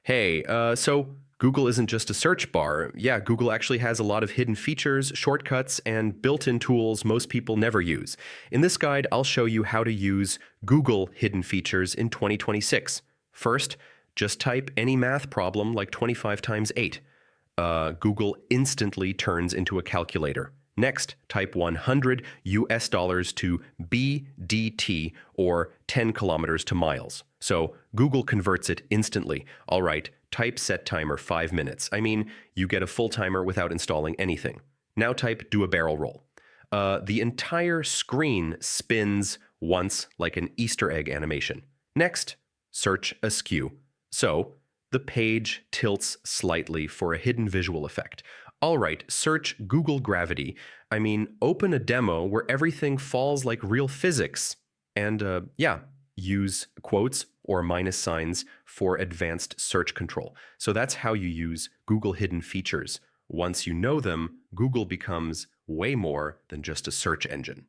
So Google isn't just a search bar. Yeah, Google actually has a lot of hidden features, shortcuts, and built-in tools most people never use. In this guide, I'll show you how to use Google hidden features in 2026. First, just type any math problem like 25 times 8. Google instantly turns into a calculator. Next, type 100 US dollars to BDT, or 10 kilometers to miles. So Google converts it instantly. All right, type set timer 5 minutes. You get a full timer without installing anything. Now type do a barrel roll. The entire screen spins once like an Easter egg animation. Next, search askew. So the page tilts slightly for a hidden visual effect. All right, search Google Gravity. Open a demo where everything falls like real physics. And use quotes or minus signs for advanced search control. So that's how you use Google hidden features. Once you know them, Google becomes way more than just a search engine.